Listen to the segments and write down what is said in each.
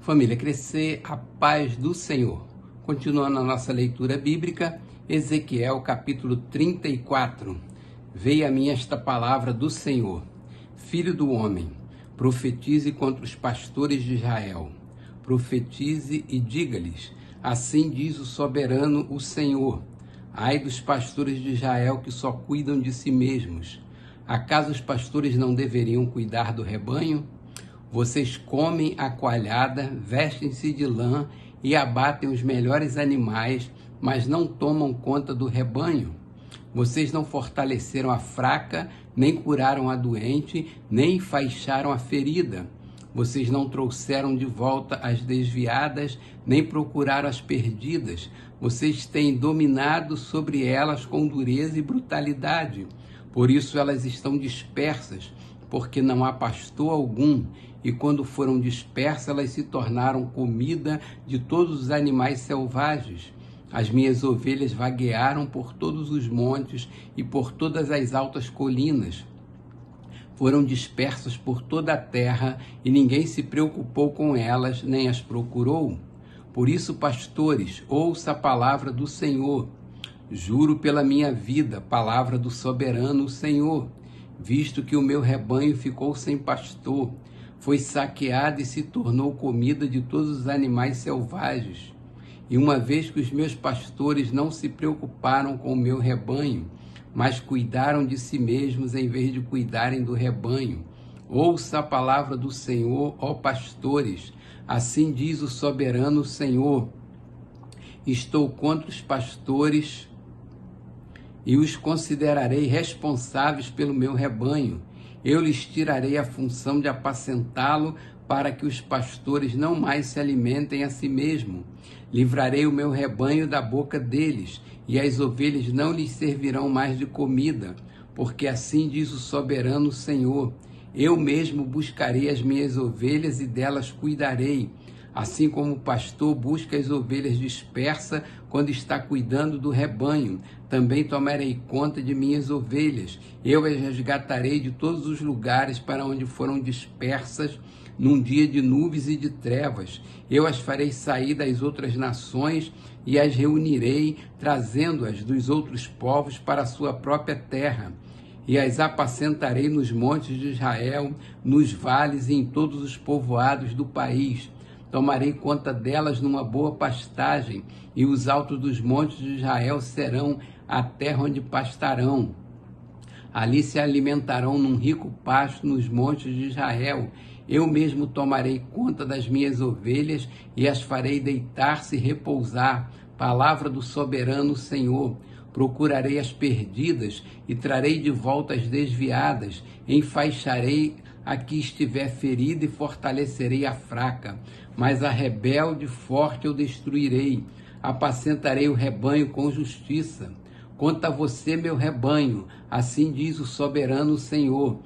Família Crescer, a paz do Senhor. Continuando a nossa leitura bíblica, Ezequiel capítulo 34. Veio a mim esta palavra do Senhor: Filho do homem, profetize contra os pastores de Israel. Profetize e diga-lhes: assim diz o soberano, o Senhor. Ai dos pastores de Israel que só cuidam de si mesmos. Acaso os pastores não deveriam cuidar do rebanho? Vocês comem a coalhada, vestem-se de lã e abatem os melhores animais, mas não tomam conta do rebanho. Vocês não fortaleceram a fraca, nem curaram a doente, nem enfaixaram a ferida. Vocês não trouxeram de volta as desviadas, nem procuraram as perdidas. Vocês têm dominado sobre elas com dureza e brutalidade. Por isso elas estão dispersas, porque não há pastor algum. E quando foram dispersas, elas se tornaram comida de todos os animais selvagens. As minhas ovelhas vaguearam por todos os montes e por todas as altas colinas. Foram dispersas por toda a terra e ninguém se preocupou com elas, nem as procurou. Por isso, pastores, ouça a palavra do Senhor. Juro pela minha vida, palavra do soberano Senhor, visto que o meu rebanho ficou sem pastor, foi saqueado e se tornou comida de todos os animais selvagens. E uma vez que os meus pastores não se preocuparam com o meu rebanho, mas cuidaram de si mesmos em vez de cuidarem do rebanho. Ouça a palavra do Senhor, ó pastores, assim diz o soberano Senhor. Estou contra os pastores e os considerarei responsáveis pelo meu rebanho. Eu lhes tirarei a função de apacentá-lo, para que os pastores não mais se alimentem a si mesmo. Livrarei o meu rebanho da boca deles, e as ovelhas não lhes servirão mais de comida, porque assim diz o soberano Senhor: eu mesmo buscarei as minhas ovelhas e delas cuidarei. Assim como o pastor busca as ovelhas dispersas quando está cuidando do rebanho, também tomarei conta de minhas ovelhas. Eu as resgatarei de todos os lugares para onde foram dispersas num dia de nuvens e de trevas. Eu as farei sair das outras nações e as reunirei, trazendo-as dos outros povos para a sua própria terra. E as apacentarei nos montes de Israel, nos vales e em todos os povoados do país. Tomarei conta delas numa boa pastagem, e os altos dos montes de Israel serão a terra onde pastarão. Ali se alimentarão num rico pasto nos montes de Israel. Eu mesmo tomarei conta das minhas ovelhas e as farei deitar-se e repousar. Palavra do soberano Senhor. Procurarei as perdidas e trarei de volta as desviadas. Enfaixarei a que estiver ferida e fortalecerei a fraca. Mas a rebelde forte eu destruirei. Apacentarei o rebanho com justiça. Quanto a você, meu rebanho, assim diz o soberano Senhor: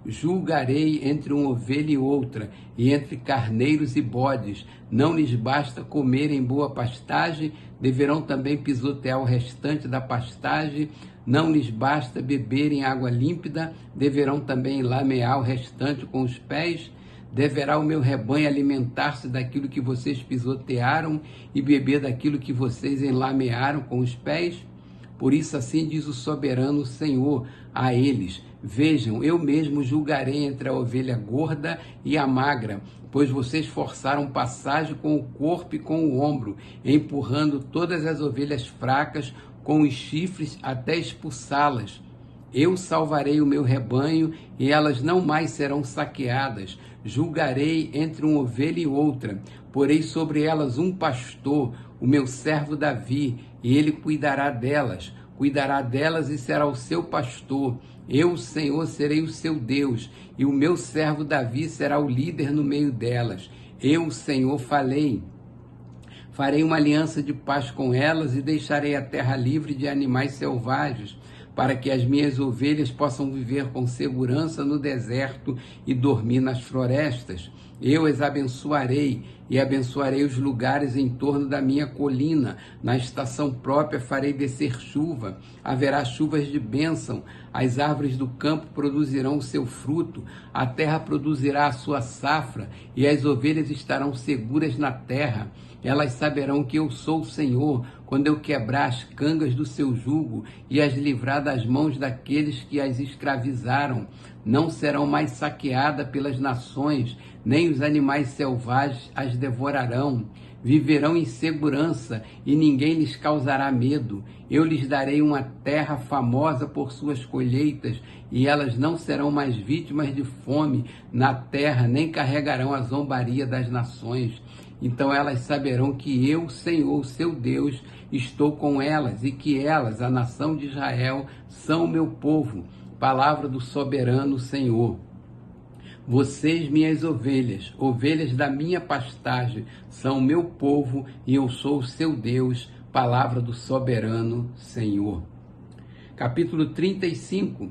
julgarei entre uma ovelha e outra, e entre carneiros e bodes. Não lhes basta comer em boa pastagem, deverão também pisotear o restante da pastagem. Não lhes basta beber em água límpida, deverão também lamear o restante com os pés. Deverá o meu rebanho alimentar-se daquilo que vocês pisotearam e beber daquilo que vocês enlamearam com os pés? Por isso assim diz o soberano Senhor a eles: vejam, eu mesmo julgarei entre a ovelha gorda e a magra, pois vocês forçaram passagem com o corpo e com o ombro, empurrando todas as ovelhas fracas com os chifres até expulsá-las. Eu salvarei o meu rebanho e elas não mais serão saqueadas. Julgarei entre uma ovelha e outra, porei sobre elas um pastor, o meu servo Davi, e ele cuidará delas e será o seu pastor. Eu, o Senhor, serei o seu Deus, e o meu servo Davi será o líder no meio delas. Eu, o Senhor, falei. Farei uma aliança de paz com elas e deixarei a terra livre de animais selvagens, para que as minhas ovelhas possam viver com segurança no deserto e dormir nas florestas. Eu as abençoarei e abençoarei os lugares em torno da minha colina. Na estação própria farei descer chuva, haverá chuvas de bênção. As árvores do campo produzirão o seu fruto, a terra produzirá a sua safra e as ovelhas estarão seguras na terra. Elas saberão que eu sou o Senhor, quando eu quebrar as cangas do seu jugo e as livrar das mãos daqueles que as escravizaram. Não serão mais saqueadas pelas nações, nem os animais selvagens as devorarão. Viverão em segurança e ninguém lhes causará medo. Eu lhes darei uma terra famosa por suas colheitas e elas não serão mais vítimas de fome na terra, nem carregarão a zombaria das nações. Então elas saberão que eu, Senhor, seu Deus, estou com elas e que elas, a nação de Israel, são o meu povo. Palavra do soberano Senhor. Vocês, minhas ovelhas, ovelhas da minha pastagem, são o meu povo e eu sou o seu Deus. Palavra do soberano Senhor. Capítulo 35.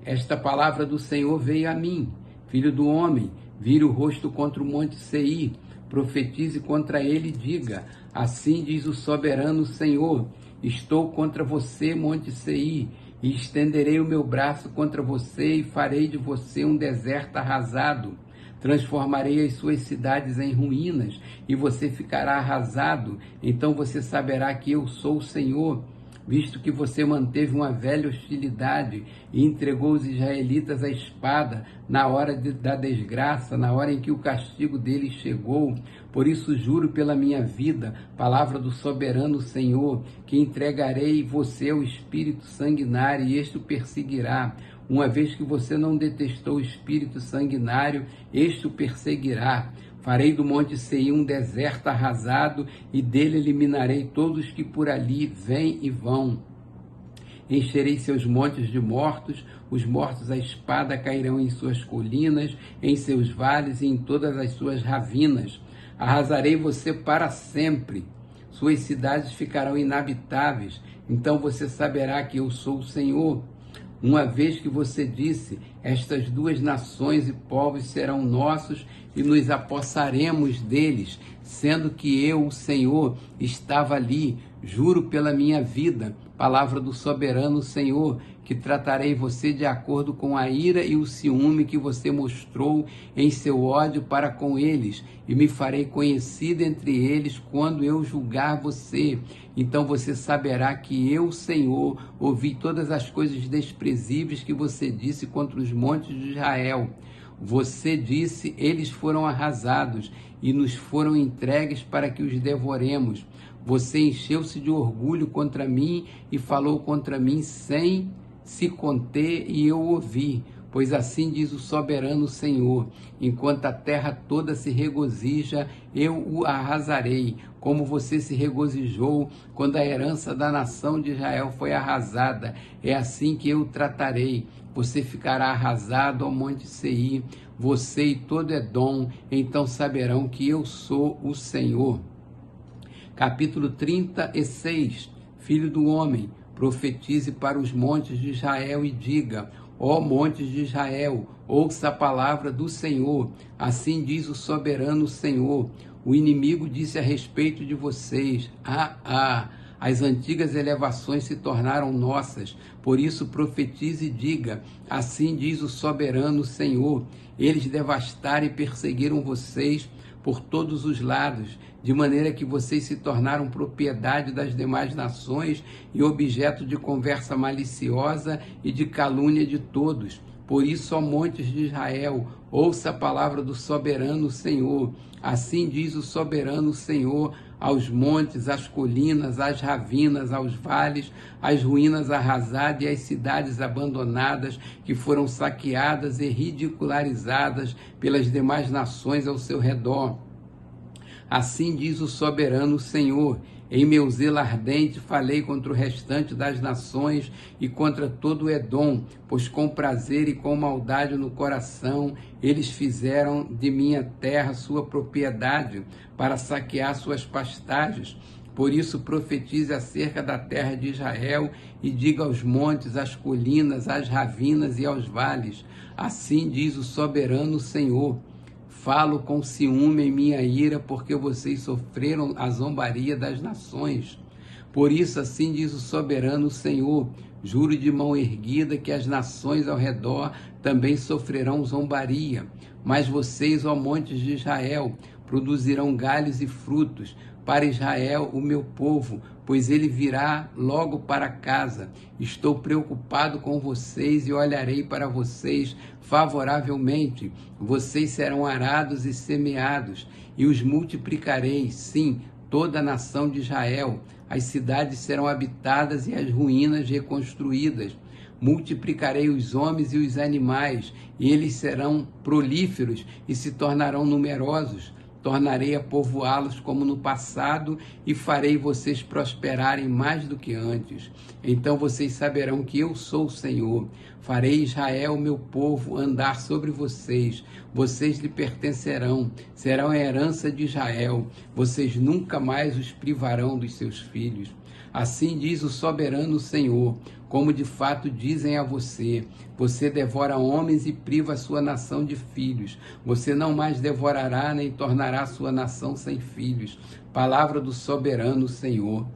Esta palavra do Senhor veio a mim. Filho do homem, vire o rosto contra o monte Seir, profetize contra ele e diga: assim diz o soberano Senhor, estou contra você, monte Seir, e estenderei o meu braço contra você e farei de você um deserto arrasado. Transformarei as suas cidades em ruínas e você ficará arrasado. Então você saberá que eu sou o Senhor, visto que você manteve uma velha hostilidade e entregou os israelitas à espada na hora da desgraça, na hora em que o castigo deles chegou. Por isso juro pela minha vida, palavra do soberano Senhor, que entregarei você ao espírito sanguinário e este o perseguirá. Uma vez que você não detestou o espírito sanguinário, este o perseguirá. Farei do monte Seir um deserto arrasado e dele eliminarei todos que por ali vêm e vão. Encherei seus montes de mortos, os mortos à espada cairão em suas colinas, em seus vales e em todas as suas ravinas. Arrasarei você para sempre. Suas cidades ficarão inabitáveis. Então você saberá que eu sou o Senhor. Uma vez que você disse, estas duas nações e povos serão nossos e nos apossaremos deles, sendo que eu, o Senhor, estava ali, juro pela minha vida, palavra do soberano Senhor, que tratarei você de acordo com a ira e o ciúme que você mostrou em seu ódio para com eles, e me farei conhecido entre eles quando eu julgar você. Então você saberá que eu, Senhor, ouvi todas as coisas desprezíveis que você disse contra os montes de Israel. Você disse, eles foram arrasados e nos foram entregues para que os devoremos. Você encheu-se de orgulho contra mim e falou contra mim sem se conter, e eu ouvi. Pois assim diz o soberano Senhor, enquanto a terra toda se regozija, eu o arrasarei, como você se regozijou quando a herança da nação de Israel foi arrasada. É assim que eu o tratarei. Você ficará arrasado ao monte Seir, você e todo Edom, então saberão que eu sou o Senhor. Capítulo 36. Filho do homem, profetize para os montes de Israel e diga: ó montes de Israel, ouça a palavra do Senhor. Assim diz o soberano Senhor. O inimigo disse a respeito de vocês: as antigas elevações se tornaram nossas. Por isso profetize e diga: assim diz o soberano Senhor. Eles devastaram e perseguiram vocês por todos os lados, de maneira que vocês se tornaram propriedade das demais nações e objeto de conversa maliciosa e de calúnia de todos. Por isso, ó montes de Israel, ouça a palavra do soberano Senhor. Assim diz o soberano Senhor aos montes, às colinas, às ravinas, aos vales, às ruínas arrasadas e às cidades abandonadas que foram saqueadas e ridicularizadas pelas demais nações ao seu redor. Assim diz o soberano Senhor: em meu zelo ardente falei contra o restante das nações e contra todo o Edom, pois com prazer e com maldade no coração eles fizeram de minha terra sua propriedade para saquear suas pastagens. Por isso profetize acerca da terra de Israel e diga aos montes, às colinas, às ravinas e aos vales: assim diz o soberano Senhor. Falo com ciúme em minha ira, porque vocês sofreram a zombaria das nações. Por isso, assim diz o soberano Senhor: juro de mão erguida que as nações ao redor também sofrerão zombaria. Mas vocês, ó montes de Israel, produzirão galhos e frutos para Israel, o meu povo, pois ele virá logo para casa. Estou preocupado com vocês e olharei para vocês favoravelmente. Vocês serão arados e semeados, e os multiplicarei, sim, toda a nação de Israel. As cidades serão habitadas e as ruínas reconstruídas. Multiplicarei os homens e os animais, e eles serão prolíferos e se tornarão numerosos. Tornarei a povoá-los como no passado e farei vocês prosperarem mais do que antes. Então vocês saberão que eu sou o Senhor. Farei Israel, meu povo, andar sobre vocês. Vocês lhe pertencerão, serão a herança de Israel. Vocês nunca mais os privarão dos seus filhos. Assim diz o soberano Senhor, como de fato dizem a você: você devora homens e priva a sua nação de filhos. Você não mais devorará nem tornará a sua nação sem filhos. Palavra do soberano Senhor.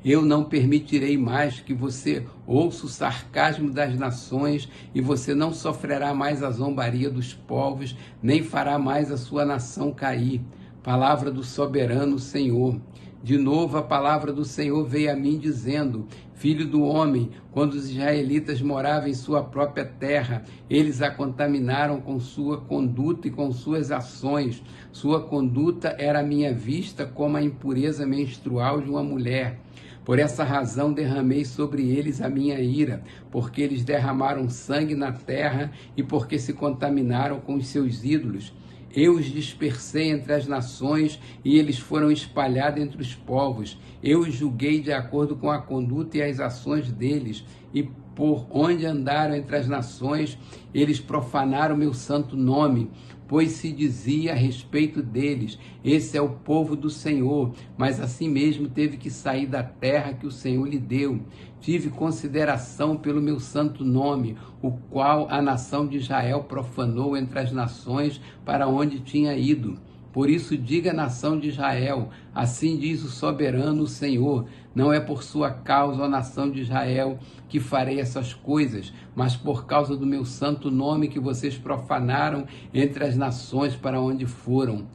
Eu não permitirei mais que você ouça o sarcasmo das nações, e você não sofrerá mais a zombaria dos povos, nem fará mais a sua nação cair. Palavra do soberano Senhor. De novo a palavra do Senhor veio a mim dizendo: filho do homem, quando os israelitas moravam em sua própria terra, eles a contaminaram com sua conduta e com suas ações. Sua conduta era à minha vista como a impureza menstrual de uma mulher. Por essa razão derramei sobre eles a minha ira, porque eles derramaram sangue na terra e porque se contaminaram com os seus ídolos. Eu os dispersei entre as nações e eles foram espalhados entre os povos. Eu os julguei de acordo com a conduta e as ações deles, e por onde andaram entre as nações, eles profanaram meu santo nome, pois se dizia a respeito deles: esse é o povo do Senhor, mas assim mesmo teve que sair da terra que o Senhor lhe deu. Tive consideração pelo meu santo nome, o qual a nação de Israel profanou entre as nações para onde tinha ido. Por isso diga à nação de Israel: assim diz o soberano Senhor, não é por sua causa, ó nação de Israel, que farei essas coisas, mas por causa do meu santo nome que vocês profanaram entre as nações para onde foram.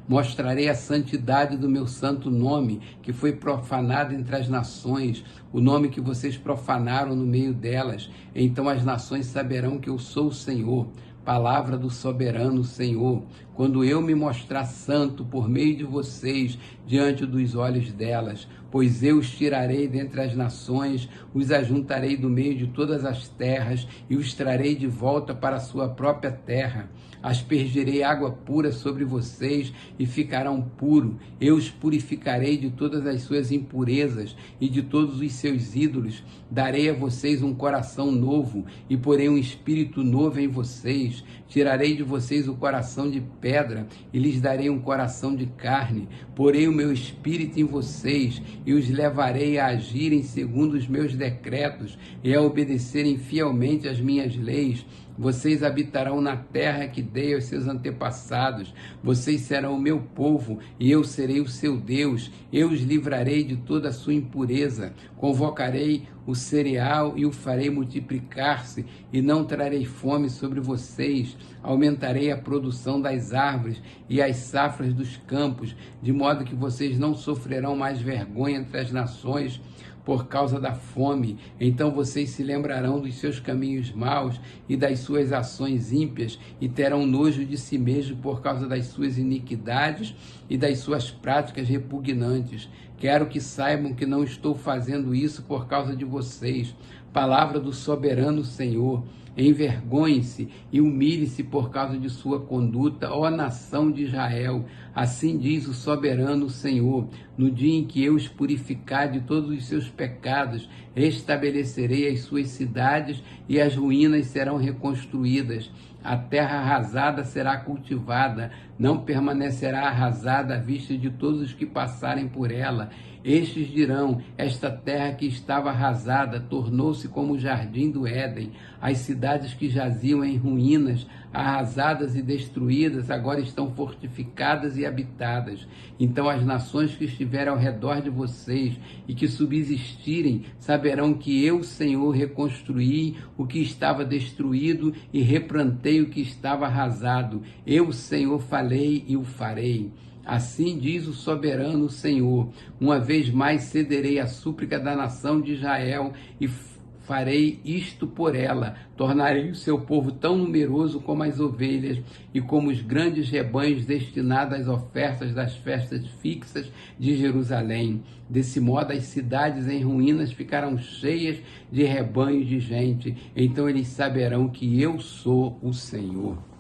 Mostrarei a santidade do meu santo nome, que foi profanado entre as nações, o nome que vocês profanaram no meio delas. Então as nações saberão que eu sou o Senhor. Palavra do soberano Senhor, quando eu me mostrar santo por meio de vocês diante dos olhos delas, pois eu os tirarei dentre as nações, os ajuntarei do meio de todas as terras e os trarei de volta para a sua própria terra. Aspergirei água pura sobre vocês e ficarão puros. Eu os purificarei de todas as suas impurezas e de todos os seus ídolos. Darei a vocês um coração novo e porei um espírito novo em vocês. Tirarei de vocês o coração de pedra e lhes darei um coração de carne. Porei o meu espírito em vocês e os levarei a agirem segundo os meus decretos e a obedecerem fielmente às minhas leis. Vocês habitarão na terra que dei aos seus antepassados. Vocês serão o meu povo e eu serei o seu Deus. Eu os livrarei de toda a sua impureza. Convocarei o cereal e o farei multiplicar-se, e não trarei fome sobre vocês. Aumentarei a produção das árvores e as safras dos campos, de modo que vocês não sofrerão mais vergonha entre as nações por causa da fome. Então vocês se lembrarão dos seus caminhos maus e das suas ações ímpias, e terão nojo de si mesmos por causa das suas iniquidades e das suas práticas repugnantes. Quero que saibam que não estou fazendo isso por causa de vocês. Palavra do soberano Senhor. Envergonhe-se e humilhe-se por causa de sua conduta, ó nação de Israel. Assim diz o soberano Senhor: no dia em que eu os purificar de todos os seus pecados, restabelecerei as suas cidades e as ruínas serão reconstruídas. A terra arrasada será cultivada, não permanecerá arrasada à vista de todos os que passarem por ela. Estes dirão: esta terra que estava arrasada tornou-se como o jardim do Éden. As cidades que jaziam em ruínas, arrasadas e destruídas, agora estão fortificadas e habitadas. Então as nações que estiverem ao redor de vocês e que subsistirem saberão que eu, Senhor, reconstruí o que estava destruído e replantei o que estava arrasado. Eu, Senhor, falei e o farei. Assim diz o soberano Senhor: uma vez mais cederei à súplica da nação de Israel e farei isto por ela. Tornarei o seu povo tão numeroso como as ovelhas e como os grandes rebanhos destinados às ofertas das festas fixas de Jerusalém. Desse modo, as cidades em ruínas ficarão cheias de rebanhos de gente. Então eles saberão que eu sou o Senhor.